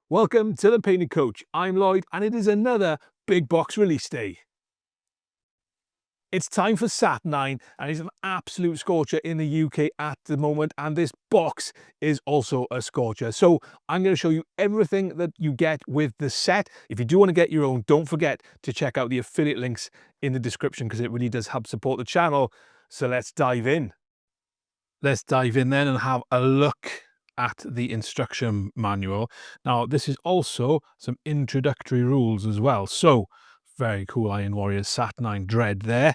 Welcome to the Painted Coach. I'm Lloyd and it is another big box release day. It's time for Saturnine and it's an absolute scorcher in the UK at the moment, and this box is also a scorcher. So I'm going to show you everything that you get with the set. If you do want to get your own, don't forget to check out the affiliate links in the description because it really does help support the channel. So let's dive in. Let's dive in then and have a look at the instruction manual. Now, this is also some introductory rules as well. So, very cool Iron Warriors Saturnine Dread there.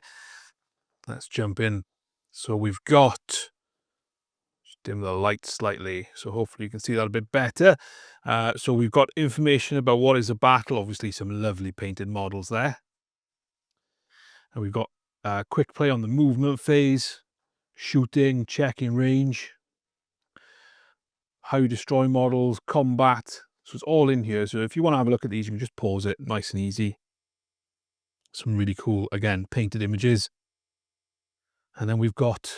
Let's jump in. So we've got, just dim the light slightly, so hopefully you can see that a bit better. So we've got information about what is a battle, obviously some lovely painted models there. And we've got quick play on the movement phase, shooting, checking range, how you destroy models, combat. So it's all in here. So if you want to have a look at these, you can just pause it, nice and easy. Some really cool, again, painted images. And then we've got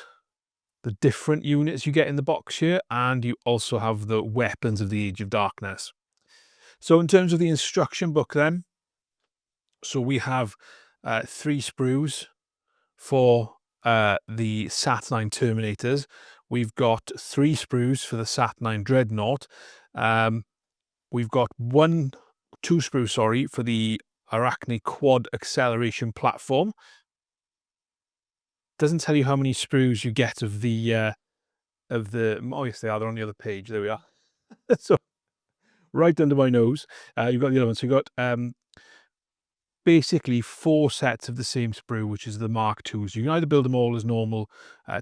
the different units you get in the box here, and you also have the weapons of the Age of Darkness. So in terms of the instruction book then, so we have 3 sprues for the Saturnine Terminators. We've got 3 sprues for the Saturnine Dreadnought. We've got 2 sprues, for the Arachne Quad Acceleration Platform. Doesn't tell you how many sprues you get of the oh yes, they are, they're on the other page. There we are. So right under my nose, you've got the other one. So you've got basically 4 sets of the same sprue, which is the Mark IIs. You can either build them all as normal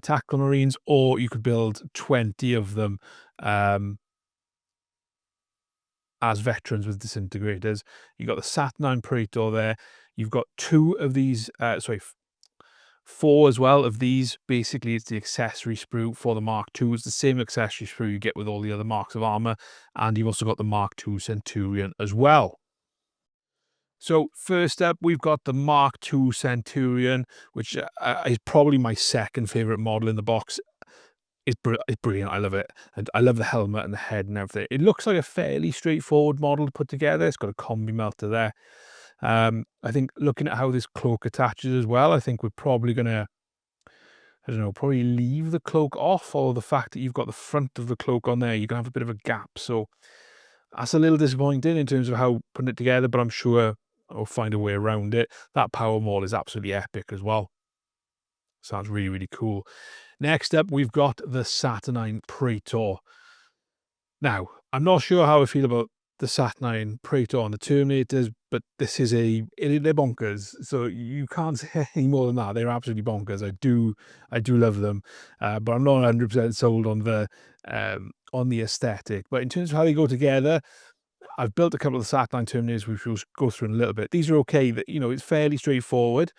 tactical marines, or you could build 20 of them as veterans with disintegrators. You've got the Saturnine Praetor there. You've got 2 of these, 4 as well of these. Basically, it's the accessory sprue for the Mark II. It's the same accessory sprue you get with all the other marks of armor. And you've also got the Mark II Centurion as well. So first up, we've got the Mark II Centurion, which is probably my second favorite model in the box. It's brilliant. I love it. And I love the helmet and the head and everything. It looks like a fairly straightforward model to put together. It's got a combi melter there. I think looking at how this cloak attaches as well, I think we're probably going to, I don't know, probably leave the cloak off, or the fact that you've got the front of the cloak on there, you're going to have a bit of a gap. So that's a little disappointing in terms of how putting it together, but I'm sure I'll find a way around it. That power maul is absolutely epic as well. Sounds really, really cool. Next up, we've got the Saturnine Praetor. Now, I'm not sure how I feel about the Saturnine Praetor and the Terminators, but this is they're bonkers. So you can't say any more than that. They're absolutely bonkers. I do love them, but I'm not 100% sold on the aesthetic. But in terms of how they go together, I've built a couple of the Saturnine Terminators, which we'll go through in a little bit. These are okay. That, it's fairly straightforward.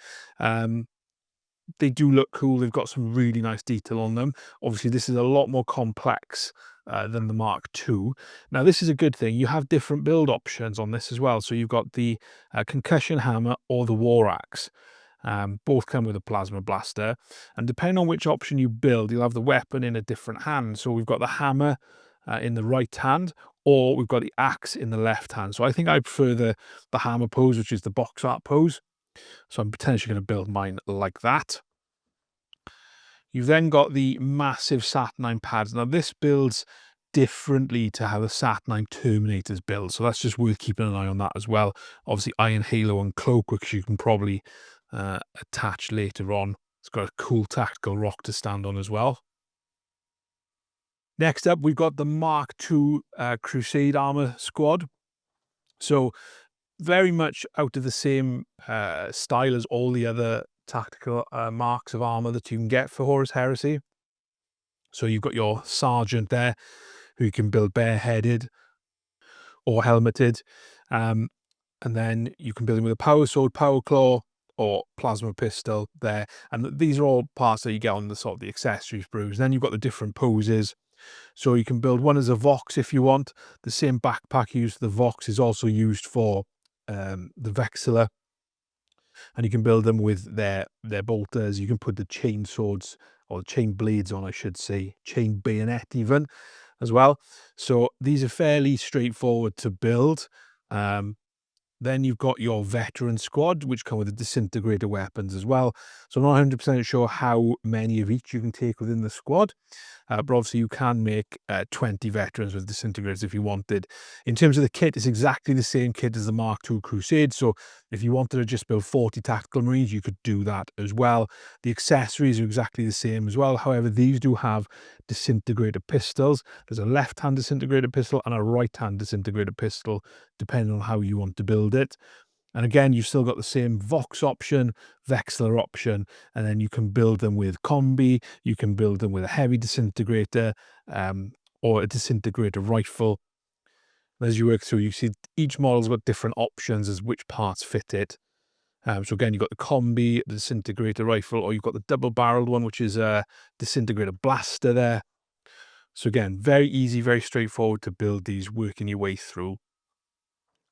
They do look cool. They've got some really nice detail on them. Obviously, this is a lot more complex than the Mark II. Now, this is a good thing. You have different build options on this as well. So you've got the Concussion Hammer or the War Axe. Both come with a Plasma Blaster. And depending on which option you build, you'll have the weapon in a different hand. So we've got the hammer in the right hand, or we've got the axe in the left hand. So I think I prefer the hammer pose, which is the box art pose. So I'm potentially going to build mine like that. You've then got the massive Saturnine pads. Now this builds differently to how the Saturnine Terminators build. So that's just worth keeping an eye on that as well. Obviously Iron Halo and Cloak, which you can probably attach later on. It's got a cool tactical rock to stand on as well. Next up, we've got the Mark II Crusade Armor Squad. So very much out of the same style as all the other tactical marks of armor that you can get for Horus Heresy. So you've got your sergeant there, who you can build bareheaded or helmeted, and then you can build him with a power sword, power claw, or plasma pistol there. And these are all parts that you get on the sort of the accessory sprues. Then you've got the different poses. So you can build one as a Vox if you want. The same backpack used for the Vox is also used for the Vexilla, and you can build them with their bolters. You can put the chain swords, or chain blades on, I should say, chain bayonet even. as well. So these are fairly straightforward to build. Um, then you've got your veteran squad, which come with the disintegrator weapons as well. So I'm not 100% sure how many of each you can take within the squad. But obviously you can make 20 veterans with disintegrators if you wanted. In terms of the kit, it's exactly the same kit as the Mark II Crusade. So if you wanted to just build 40 tactical marines, you could do that as well. The accessories are exactly the same as well. However, these do have disintegrator pistols. There's a left-hand disintegrator pistol and a right-hand disintegrator pistol, depending on how you want to build it. And again, you've still got the same Vox option, Vexler option, and then you can build them with combi, you can build them with a heavy disintegrator, or a disintegrator rifle. As you work through, you see each model's got different options as which parts fit it. So again, you've got the combi, the disintegrator rifle, or you've got the double-barreled one, which is a disintegrator blaster there. So again, very easy, very straightforward to build these, working your way through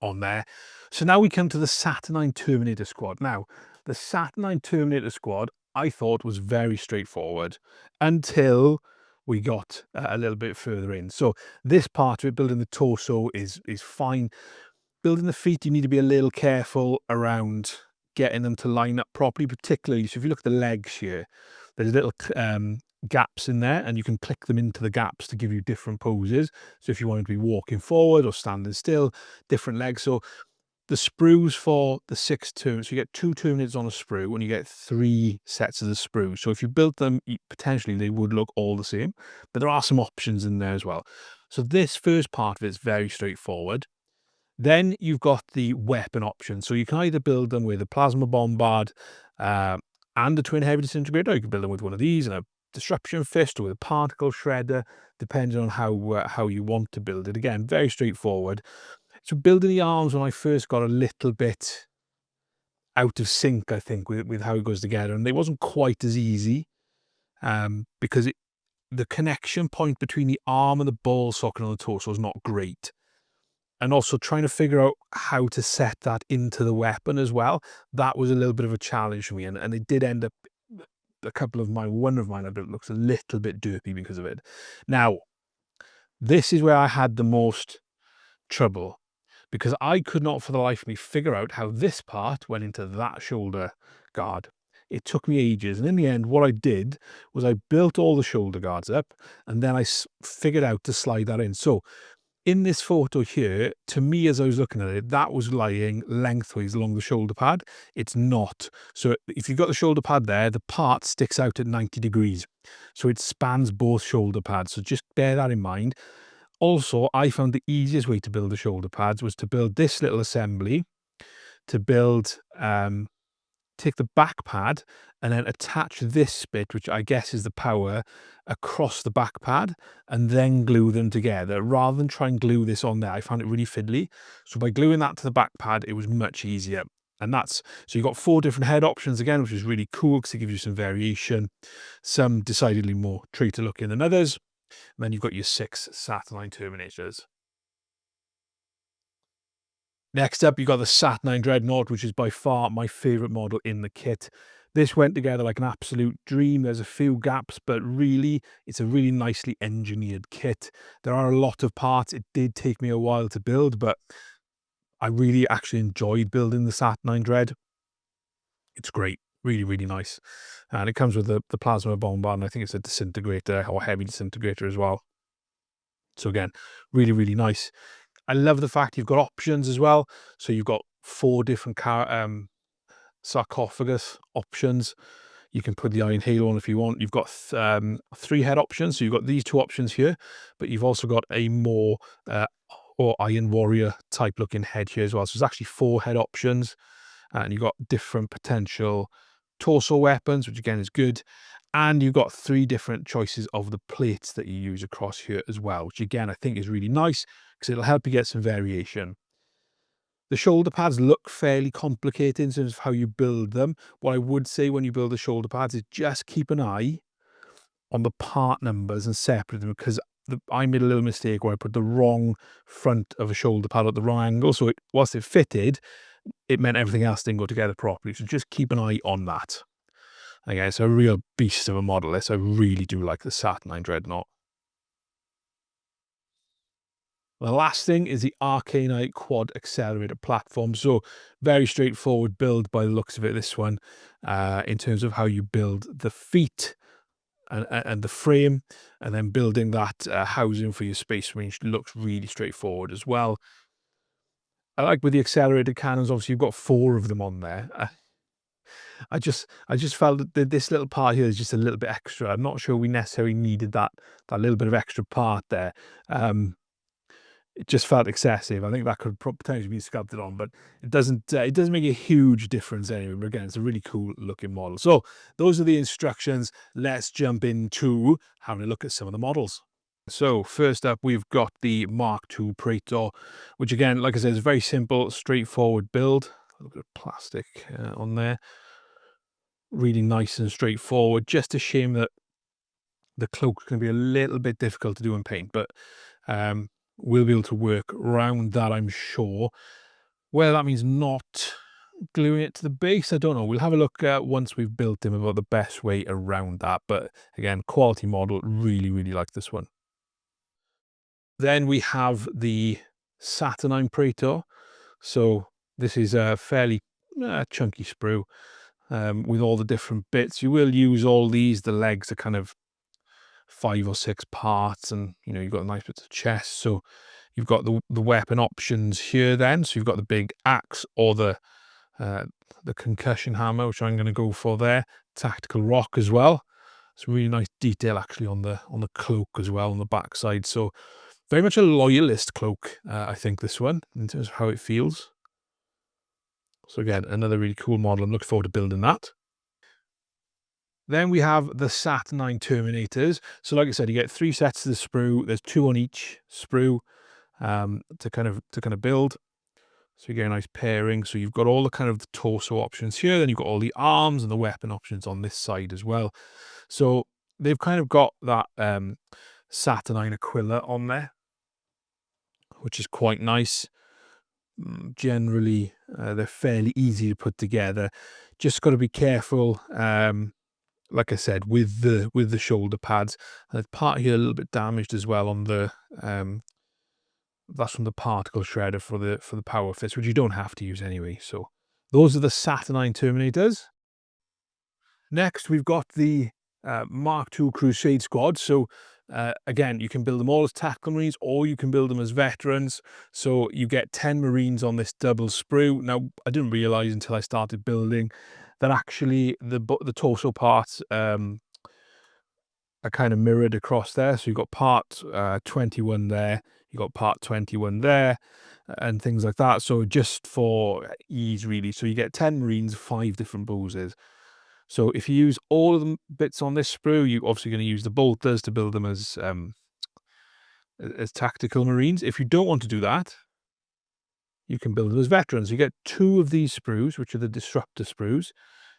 on there. So now we come to the Saturnine Terminator squad. Now, the Saturnine Terminator squad, I thought was very straightforward until we got a little bit further in. So this part of it, building the torso, is fine. Building the feet, you need to be a little careful around getting them to line up properly, particularly, so if you look at the legs here, there's little gaps in there, and you can click them into the gaps to give you different poses. So if you wanted to be walking forward or standing still, different legs. So the sprues for the 6 turns, so you get 2 Terminators on a sprue, and you get 3 sets of the sprues. So if you built them, potentially they would look all the same, but there are some options in there as well. So this first part of it is very straightforward. Then you've got the weapon option. So you can either build them with a plasma bombard and a twin heavy disintegrator. You can build them with one of these and a disruption fist or with a particle shredder, depending on how you want to build it. Again, very straightforward. So building the arms, when I first got a little bit out of sync, I think, with how it goes together, and it wasn't quite as easy because the connection point between the arm and the ball socket on the torso is not great. And also trying to figure out how to set that into the weapon as well. That was a little bit of a challenge for me. And it did end up, one of mine, I built looks a little bit derpy because of it. Now, this is where I had the most trouble, because I could not for the life of me figure out how this part went into that shoulder guard. It took me ages. And in the end, what I did was I built all the shoulder guards up, and then I figured out to slide that in. So in this photo here, to me, as I was looking at it, that was lying lengthways along the shoulder pad. It's not. So if you've got the shoulder pad there, the part sticks out at 90 degrees. So it spans both shoulder pads. So just bear that in mind. Also, I found the easiest way to build the shoulder pads was to build this little assembly, to build, take the back pad and then attach this bit, which I guess is the power, across the back pad, and then glue them together rather than try and glue this on there. I found it really fiddly. So by gluing that to the back pad, it was much easier. And so you've got 4 different head options again, which is really cool because it gives you some variation. Some decidedly more traitor looking than others. And then you've got your 6 Saturnine Terminators. Next up, you got the Saturnine Dreadnought, which is by far my favourite model in the kit. This went together like an absolute dream. There's a few gaps, but really, it's a really nicely engineered kit. There are a lot of parts. It did take me a while to build, but I really actually enjoyed building the Saturnine Dread. It's great. Really, really nice. And it comes with the plasma bombard, and I think it's a disintegrator or heavy disintegrator as well. So again, really, really nice. I love the fact you've got options as well. So you've got 4 different sarcophagus options. You can put the Iron Halo on if you want. You've got 3 head options. So you've got these 2 options here, but you've also got a more or Iron Warrior type looking head here as well. So there's actually 4 head options, and you've got different potential torso weapons, which again is good. And you've got 3 different choices of the plates that you use across here as well, which again I think is really nice because it'll help you get some variation. The shoulder pads look fairly complicated in terms of how you build them. What I would say when you build the shoulder pads is just keep an eye on the part numbers and separate them, because I made a little mistake where I put the wrong front of a shoulder pad at the wrong angle. So whilst it fitted, it meant everything else didn't go together properly. So just keep an eye on that. Okay, it's a real beast of a model. This, I really do like the Saturnine Dreadnought. The last thing is the Arcanite Quad Accelerator platform. So very straightforward build by the looks of it, this one, in terms of how you build the feet and the frame, and then building that housing for your Space Marine looks really straightforward as well. I like with the accelerated cannons, obviously you've got 4 of them on there. I just felt that this little part here is just a little bit extra. I'm not sure we necessarily needed that little bit of extra part there. It just felt excessive. I think that could potentially be sculpted on, but it doesn't make a huge difference anyway. But again, it's a really cool looking model. So those are the instructions. Let's jump into having a look at some of the models. So first up, we've got the Mark II Praetor, which again, like I said, is a very simple, straightforward build. A little bit of plastic on there. Really nice and straightforward. Just a shame that the cloak can be a little bit difficult to do in paint, but we'll be able to work around that, I'm sure. Well, that means not gluing it to the base, I don't know. We'll have a look once we've built him about the best way around that. But again, quality model, really, really like this one. Then we have the Saturnine Praetor. So this is a fairly chunky sprue with all the different bits. You will use all these. The legs are kind of 5 or 6 parts, and you've got a nice bit of chest. So you've got the weapon options here then. So you've got the big axe or the concussion hammer, which I'm going to go for there. Tactical rock as well. Some really nice detail actually on the cloak as well on the back side. So very much a loyalist cloak, I think, this one, in terms of how it feels. So again, another really cool model. I'm looking forward to building that. Then we have the Saturnine Terminators. So like I said, you get 3 sets of the sprue. There's 2 on each sprue to kind of build. So you get a nice pairing. So you've got all the kind of the torso options here. Then you've got all the arms and the weapon options on this side as well. So they've kind of got that Saturnine Aquila on there, which is quite nice. Generally, they're fairly easy to put together. Just got to be careful. Like I said, with the shoulder pads, and the part here a little bit damaged as well on the that's from the particle shredder for the power fist, which you don't have to use anyway. So those are the Saturnine Terminators. Next, we've got the Mark II Crusade Squad. So again, you can build them all as tactical Marines, or you can build them as veterans. So you get 10 Marines on this double sprue. Now, I didn't realize until I started building that actually the torso parts are kind of mirrored across there. So you've got part 21 there, you've got part 21 there, and things like that. So just for ease, really. So you get 10 Marines, 5 different poses. So if you use all of the bits on this sprue, you're obviously going to use the bolters to build them as tactical Marines. If you don't want to do that, you can build them as veterans. You get 2 of these sprues, which are the disruptor sprues.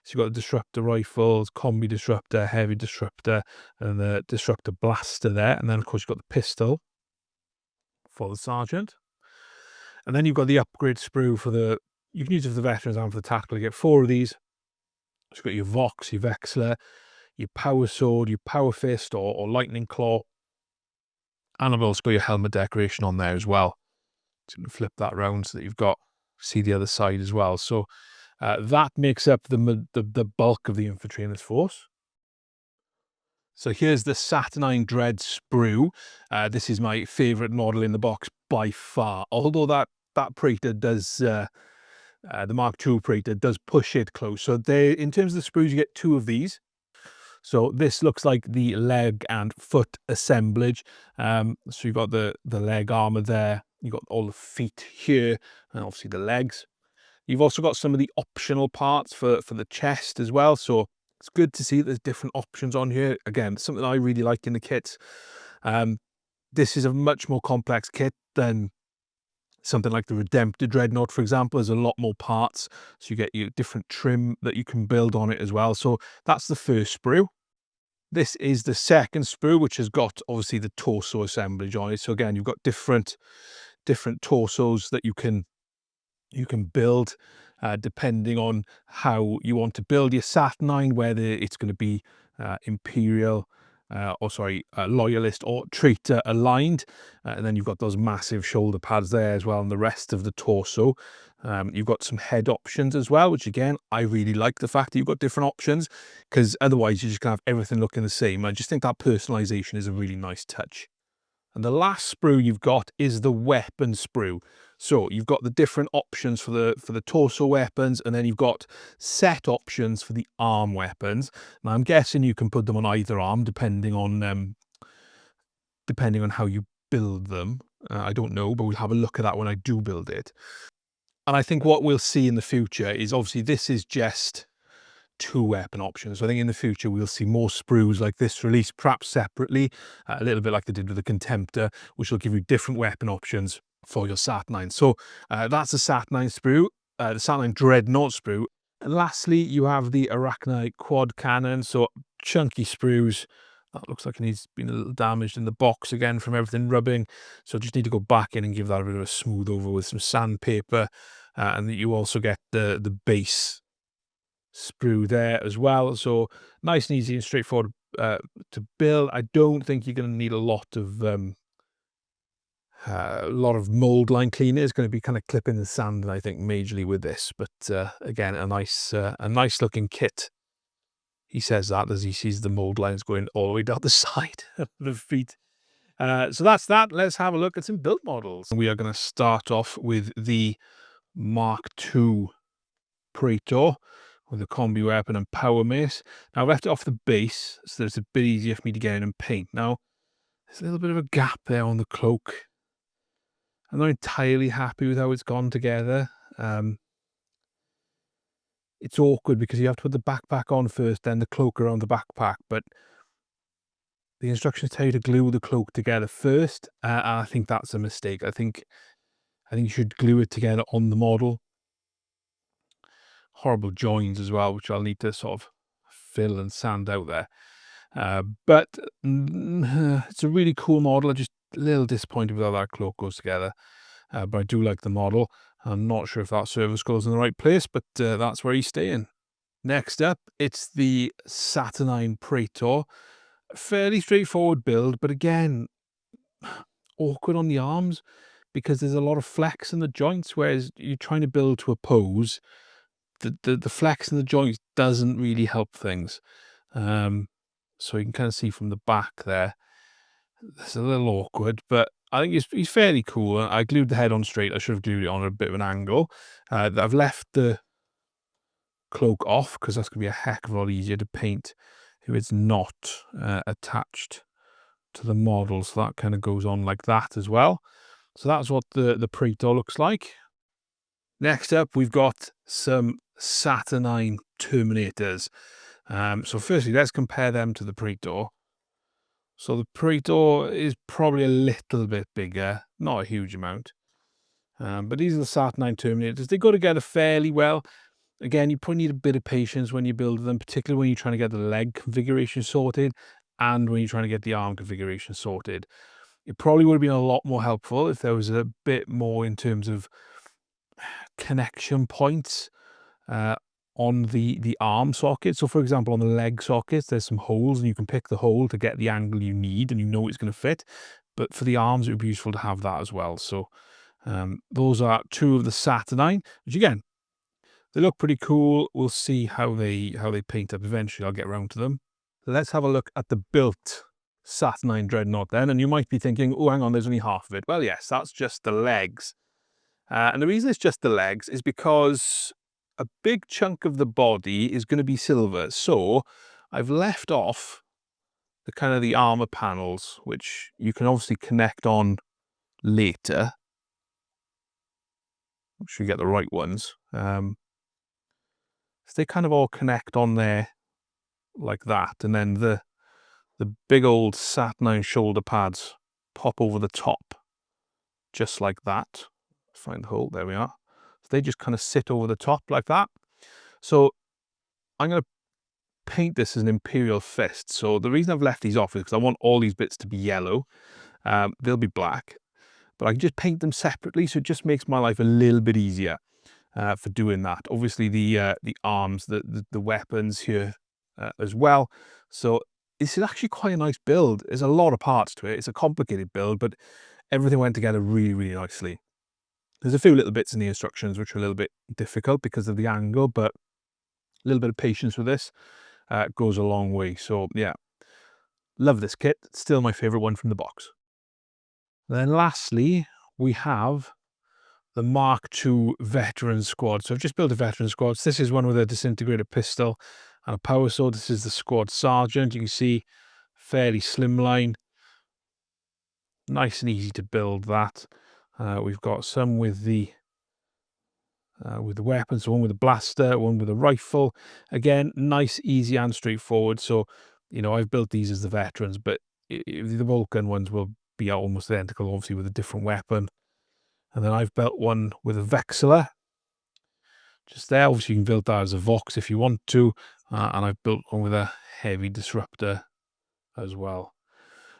So you've got the disruptor rifles, combi disruptor, heavy disruptor, and the disruptor blaster there. And then, of course, you've got the pistol for the sergeant. And then you've got the upgrade sprue for you can use it for the veterans and for the tactical. You get 4 of these. So you've got your Vox, your Vexler, your Power Sword, your Power Fist, or Lightning Claw. And I've also got your helmet decoration on there as well. Just going to flip that around so that you've got, see the other side as well. So that makes up the bulk of the infantry in this force. So here's the Saturnine Dread sprue. This is my favourite model in the box by far. Although that Praetor does, the Mark II Praetor does push it close. So in terms of the sprues, you get 2 of these. So this looks like the leg and foot assemblage. So you've got the leg armor there. You've got all the feet here, and obviously the legs. You've also got some of the optional parts for the chest as well. So it's good to see that there's different options on here. Again, something I really like in the kits. This is a much more complex kit than something like the Redemptor Dreadnought, for example. There's a lot more parts. So you get your different trim that you can build on it as well. So that's the first sprue. This is the second sprue, which has got obviously the torso assemblage on it. So again, you've got different torsos that you can build depending on how you want to build your Saturnine, whether it's going to be Imperial, loyalist or traitor aligned. And then you've got those massive shoulder pads there as well, and the rest of the torso. You've got some head options as well, which again, I really like the fact that you've got different options, because otherwise you're just gonna have everything looking the same. I just think that personalization is a really nice touch. And the last sprue you've got is the weapon sprue. So you've got the different options for the torso weapons, and then you've got set options for the arm weapons. Now I'm guessing you can put them on either arm depending on how you build them. I don't know, but we'll have a look at that when I do build it. And I think what we'll see in the future is, obviously this is just 2 weapon options. So I think in the future we'll see more sprues like this released, perhaps separately, a little bit like they did with the Contemptor, which will give you different weapon options for your Saturnine. So that's the Saturnine sprue, the Saturnine Dreadnought sprue. And lastly, you have the Arachnite quad cannon. So chunky sprues. That looks like it's been a little damaged in the box again from everything rubbing. So just need to go back in and give that a bit of a smooth over with some sandpaper. And you also get the base sprue there as well. So nice and easy and straightforward to build. I don't think you're going to need a lot of mold line cleaner. It's going to be kind of clipping the sand, I think, majorly with this. But again, a nice looking kit. He says that as he sees the mold lines going all the way down the side of the feet. So that's that. Let's have a look at some build models. We are going to start off with the Mark II Praetor with a combi weapon and power mace. Now I've left it off the base so that it's a bit easier for me to get in and paint. Now there's a little bit of a gap there on the cloak. I'm not entirely happy with how it's gone together. It's awkward because you have to put the backpack on first, then the cloak around the backpack, but the instructions tell you to glue the cloak together first, and I think that's a mistake. I think you should glue it together on the model. Horrible joins as well, which I'll need to sort of fill and sand out there. But it's a really cool model. I'm just a little disappointed with how that cloak goes together. But I do like the model. I'm not sure if that service goes in the right place, but that's where he's staying. Next up, it's the Saturnine Praetor. Fairly straightforward build, but again, awkward on the arms because there's a lot of flex in the joints, whereas you're trying to build to a pose. The flex in the joints doesn't really help things. So you can kind of see from the back there, it's a little awkward, but I think he's fairly cool. I glued the head on straight. I should have glued it on a bit of an angle. I've left the cloak off because that's going to be a heck of a lot easier to paint if it's not attached to the model. So that kind of goes on like that as well. So that's what the Praetor looks like. Next up, we've got some Saturnine Terminators. So firstly, let's compare them to the Praetor. So the Praetor is probably a little bit bigger, not a huge amount. But these are the Saturnine Terminators. They go together fairly well. Again, you probably need a bit of patience when you build them, particularly when you're trying to get the leg configuration sorted and when you're trying to get the arm configuration sorted. It probably would have been a lot more helpful if there was a bit more in terms of connection points on the arm socket. So for example, on the leg sockets, there's some holes and you can pick the hole to get the angle you need and you know it's going to fit. But for the arms, it would be useful to have that as well. So those are 2 of the Saturnine, which again, they look pretty cool. We'll see how they paint up eventually. I'll get around to them. Let's have a look at the built Saturnine Dreadnought then. And you might be thinking, oh, hang on, there's only half of it. Well, yes, that's just the legs. And the reason it's just the legs is because a big chunk of the body is going to be silver. So I've left off the kind of the armor panels, which you can obviously connect on later. Make sure you get the right ones. So they kind of all connect on there like that. And then the big old Saturnine shoulder pads pop over the top, just like that. Find the hole, there we are. So they just kind of sit over the top like that. So I'm going to paint this as an Imperial Fist. So the reason I've left these off is because I want all these bits to be yellow. They'll be black, but I can just paint them separately. So it just makes my life a little bit easier for doing that. Obviously the arms, the weapons here as well. So It's actually quite a nice build. There's a lot of parts to it. It's a complicated build, but everything went together really, really nicely. There's a few little bits in the instructions which are a little bit difficult because of the angle, but a little bit of patience with this goes a long way. So yeah, love this kit. Still my favorite one from the box. Then lastly, we have the Mark II Veteran Squad. So I've just built a Veteran Squad. So this is one with a disintegrator pistol and a power sword. This is the Squad Sergeant. You can see fairly slimline. Nice and easy to build that. We've got some with the weapons, so one with a blaster, one with a rifle. Again, nice, easy and straightforward. So, you know, I've built these as the veterans, but the Vulcan ones will be almost identical, obviously with a different weapon. And then I've built one with a Vexilla. Just there, obviously you can build that as a Vox if you want to. And I've built one with a heavy disruptor as well.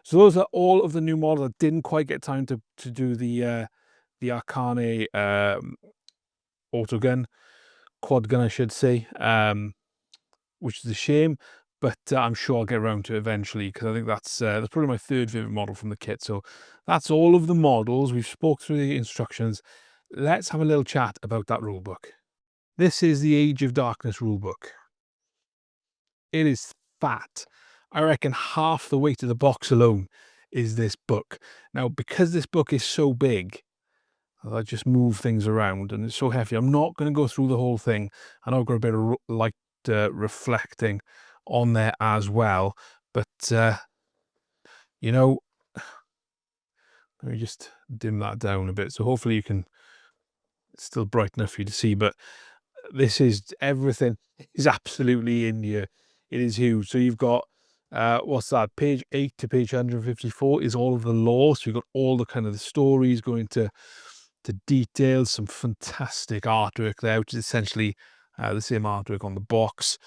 So those are all of the new models. I didn't quite get time to do the Arcane autogun, quad gun, I should say, which is a shame, but I'm sure I'll get around to it eventually because I think that's probably my third favorite model from the kit. So that's all of the models. We've spoke through the instructions. Let's have a little chat about that rulebook. This is the Age of Darkness rulebook. It is fat. I reckon half the weight of the box alone is this book. Now, because this book is so big, I just move things around and it's so heavy. I'm not going to go through the whole thing. I know I've got a bit of light reflecting on there as well. But, you know, let me just dim that down a bit. So hopefully you can, it's still bright enough for you to see. But this is, everything is absolutely in here. It is huge. So you've got, what's that? Page 8 to page 154 is all of the lore. So you've got all the kind of the stories going to details, some fantastic artwork there, which is essentially the same artwork on the box.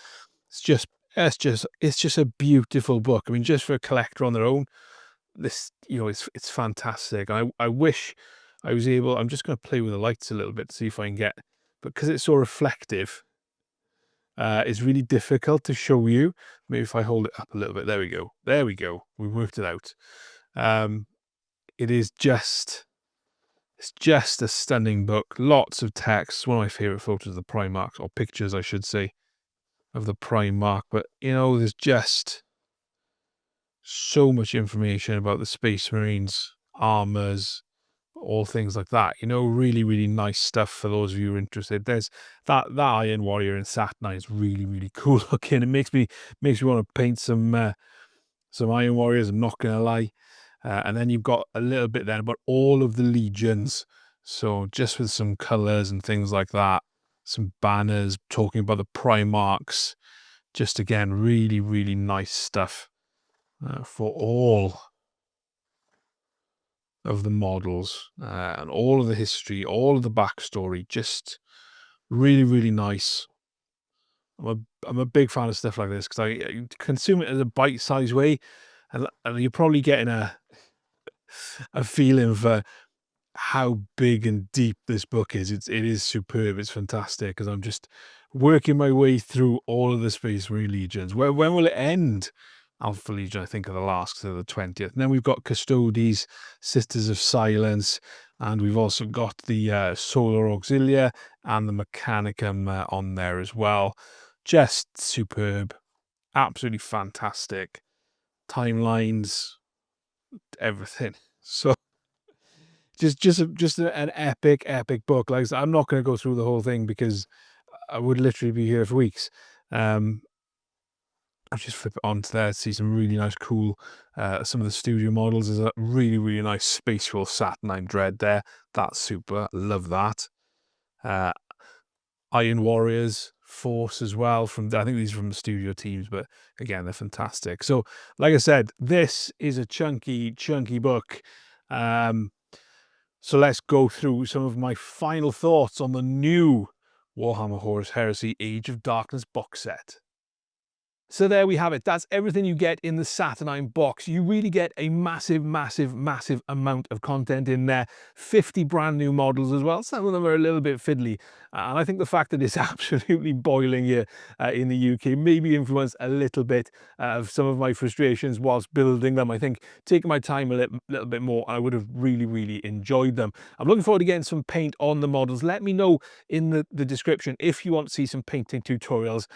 It's just a beautiful book. I mean, just for a collector on their own, this, you know, it's fantastic. I wish I was able. I'm just going to play with the lights a little bit to see if I can get, because it's so reflective. It's really difficult to show you. Maybe if I hold it up a little bit. There we go. There we go. We worked it out. It is just. It's just a stunning book. Lots of text. One of my favorite photos of the Primarch, or pictures, I should say, of the Primarch. But, you know, there's just so much information about the Space Marines, armors, all things like that. You know, really, really nice stuff for those of you who are interested. There's that Iron Warrior in Saturnine is really, really cool looking. It makes me want to paint some Iron Warriors. I'm not gonna lie. And then you've got a little bit then about all of the legions. So just with some colors and things like that, some banners talking about the Primarchs. Just again, really, really nice stuff for all of the models and all of the history, all of the backstory. Just really, really nice. I'm a big fan of stuff like this because I consume it as a bite-sized way, and you're probably getting a feeling for how big and deep this book is. It is superb. It's fantastic because I'm just working my way through all of the Space Marine legions. When will it end? Alpha Legion, I think, are the last, so the 20th. And then we've got Custodes, Sisters of Silence, and we've also got the Solar Auxilia and the Mechanicum on there as well. Just superb. Absolutely fantastic. Timelines, everything. So just an epic book. Like I said, I'm not going to go through the whole thing because I would literally be here for weeks. I'll just flip it onto there to see some really nice, cool, some of the studio models. There's a really, really nice Spaceful Saturnine Dread there. That's super. Love that. Iron Warriors, Force as well. I think these are from the studio teams, but again, they're fantastic. So, like I said, this is a chunky book. So let's go through some of my final thoughts on the new Warhammer Horus Heresy Age of Darkness box set. So there we have it. That's everything you get in the Saturnine box. You really get a massive, massive, massive amount of content in there. 50 brand new models as well. Some of them are a little bit fiddly. And I think the fact that it's absolutely boiling here in the UK maybe influenced a little bit of some of my frustrations whilst building them. I think taking my time a little bit more, I would have really, really enjoyed them. I'm looking forward to getting some paint on the models. Let me know in the description if you want to see some painting tutorials.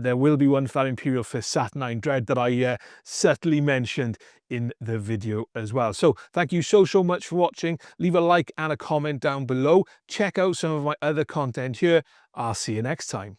There will be one for that Imperial Fist Saturnine Dread that I subtly mentioned in the video as well. So thank you so much for watching. Leave a like and a comment down below. Check out some of my other content here. I'll see you next time.